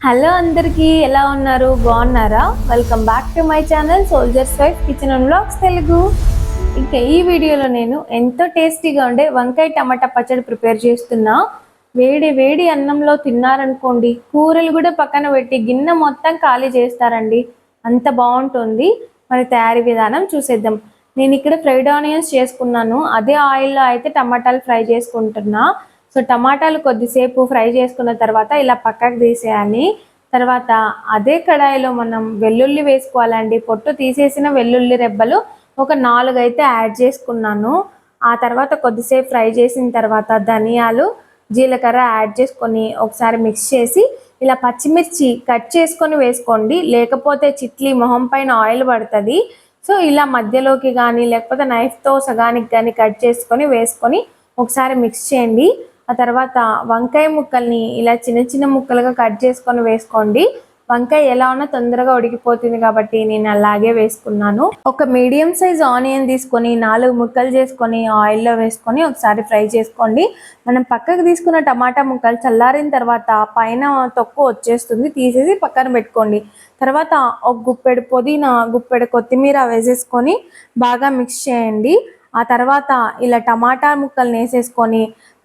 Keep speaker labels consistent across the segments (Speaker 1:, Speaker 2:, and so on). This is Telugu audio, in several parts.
Speaker 1: హలో అందరికీ ఎలా ఉన్నారు? బాగున్నారా? Welcome back to my channel soldiers wife kitchen and vlogs Telugu. ఇంకా ఈ వీడియోలో నేను ఎంతో టేస్టీగా ఉండే వంకాయ టమాటా పచ్చడి ప్రిపేర్ చేస్తున్నా. వేడి వేడి అన్నంలో తిన్నారనుకోండి, కూరలు కూడా పక్కన పెట్టి గిన్నె మొత్తం ఖాళీ చేస్తారండి, అంత బాగుంటుంది. మరి తయారీ విధానం చూసేద్దాం. నేను ఇక్కడ ఫ్రైడ్ ఆనియన్స్ చేసుకున్నాను. అదే ఆయిల్లో అయితే టమాటాలు ఫ్రై చేసుకుంటున్నా. సో టమాటాలు కొద్దిసేపు ఫ్రై చేసుకున్న తర్వాత ఇలా పక్కకు తీసేయాలి. తర్వాత అదే కడాయిలో మనం వెల్లుల్లి వేసుకోవాలండి. పొట్టు తీసేసిన వెల్లుల్లి రెబ్బలు ఒక 4 అయితే యాడ్ చేసుకున్నాను. ఆ తర్వాత కొద్దిసేపు ఫ్రై చేసిన తర్వాత ధనియాలు, జీలకర్ర యాడ్ చేసుకొని ఒకసారి మిక్స్ చేసి ఇలా పచ్చిమిర్చి కట్ చేసుకొని వేసుకోండి, లేకపోతే చిట్లీ మొహం పైన ఆయిల్ పడుతుంది. సో ఇలా మధ్యలోకి కానీ లేకపోతే నైఫ్తో సగానికి కానీ కట్ చేసుకొని వేసుకొని ఒకసారి మిక్స్ చేయండి. ఆ తర్వాత వంకాయ ముక్కల్ని ఇలా చిన్న చిన్న ముక్కలుగా కట్ చేసుకొని వేసుకోండి. వంకాయ ఎలా ఉన్నా తొందరగా ఉడికిపోతుంది కాబట్టి నేను అలాగే వేసుకున్నాను. ఒక మీడియం సైజ్ ఆనియన్ తీసుకొని 4 ముక్కలు చేసుకొని ఆయిల్లో వేసుకొని ఒకసారి ఫ్రై చేసుకోండి. మనం పక్కకు తీసుకున్న టమాటా ముక్కలు చల్లారిన తర్వాత పైన తొక్కు వచ్చేస్తుంది, తీసేసి పక్కన పెట్టుకోండి. తర్వాత ఒక గుప్పెడు పుదీనా, గుప్పెడు కొత్తిమీర వేసేసుకొని బాగా మిక్స్ చేయండి. ఆ తర్వాత ఇలా టమాటా ముక్కల్ని వేసేసుకొని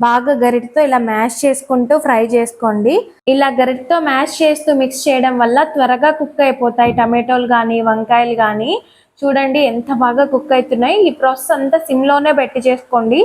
Speaker 1: బాగా గరిటతో ఇలా మ్యాష్ చేసుకుంటూ ఫ్రై చేసుకోండి. ఇలా గరిటతో మ్యాష్ చేస్తూ మిక్స్ చేయడం వల్ల త్వరగా కుక్ అయిపోతాయి టమాటోలు కానీ వంకాయలు కానీ. చూడండి ఎంత బాగా కుక్ అవుతున్నాయి. ఈ ప్రాసెస్ అంతా సిమ్లోనే పెట్టి చేసుకోండి,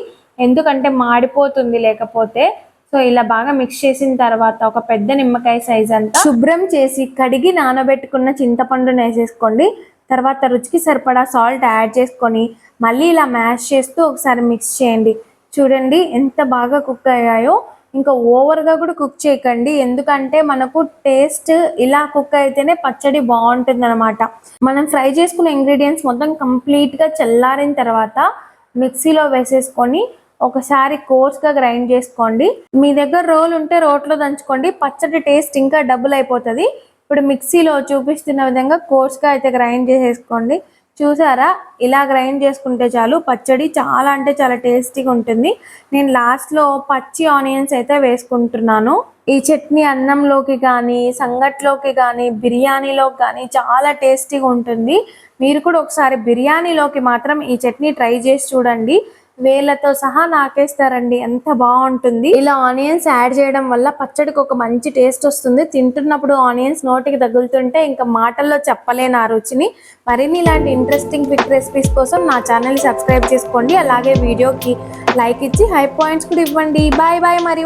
Speaker 1: ఎందుకంటే మాడిపోతుంది లేకపోతే. సో ఇలా బాగా మిక్స్ చేసిన తర్వాత ఒక పెద్ద నిమ్మకాయ సైజ్ అంతా శుభ్రం చేసి కడిగి నానబెట్టుకున్న చింతపండును వేసేసుకోండి. తర్వాత రుచికి సరిపడా సాల్ట్ యాడ్ చేసుకొని మళ్ళీ ఇలా మ్యాష్ చేస్తూ ఒకసారి మిక్స్ చేయండి. చూడండి ఎంత బాగా కుక్ అయ్యాయో. ఇంకా ఓవర్గా కూడా కుక్ చేయకండి, ఎందుకంటే మనకు టేస్ట్ ఇలా కుక్ అయితేనే పచ్చడి బాగుంటుంది అనమాట. మనం ఫ్రై చేసుకున్న ఇంగ్రీడియంట్స్ మొత్తం కంప్లీట్గా చల్లారిన తర్వాత మిక్సీలో వేసేసుకొని ఒకసారి కోర్స్గా గ్రైండ్ చేసుకోండి. మీ దగ్గర రోల్ ఉంటే రోట్లో దంచుకోండి, పచ్చడి టేస్ట్ ఇంకా డబుల్ అయిపోతుంది. ఇప్పుడు మిక్సీలో చూపిస్తున్న విధంగా కోర్స్గా అయితే గ్రైండ్ చేసేసుకోండి. చూసారా, ఇలా గ్రైండ్ చేసుకుంటే చాలు, పచ్చడి చాలా అంటే చాలా టేస్టీగా ఉంటుంది. నేను లాస్ట్లో పచ్చి ఆనియన్స్ అయితే వేసుకుంటున్నాను. ఈ చట్నీ అన్నంలోకి కానీ సంగట్లోకి కానీ బిర్యానీలోకి కానీ చాలా టేస్టీగా ఉంటుంది. మీరు కూడా ఒకసారి బిర్యానీలోకి మాత్రం ఈ చట్నీ ట్రై చేసి చూడండి, వేళ్ళతో సహా నాకేస్తారండి, ఎంత బాగుంటుంది. ఇలా ఆనియన్స్ యాడ్ చేయడం వల్ల పచ్చడికి ఒక మంచి టేస్ట్ వస్తుంది. తింటున్నప్పుడు ఆనియన్స్ నోటికి తగులుతుంటే ఇంకా మాటల్లో చెప్పలేను ఆ రుచిని. మరిన్ని ఇలాంటి ఇంట్రెస్టింగ్ క్విక్ రెసిపీస్ కోసం నా ఛానల్ని సబ్స్క్రైబ్ చేసుకోండి. అలాగే వీడియోకి లైక్ ఇచ్చి హై పాయింట్స్ కూడా ఇవ్వండి. Bye bye. మరి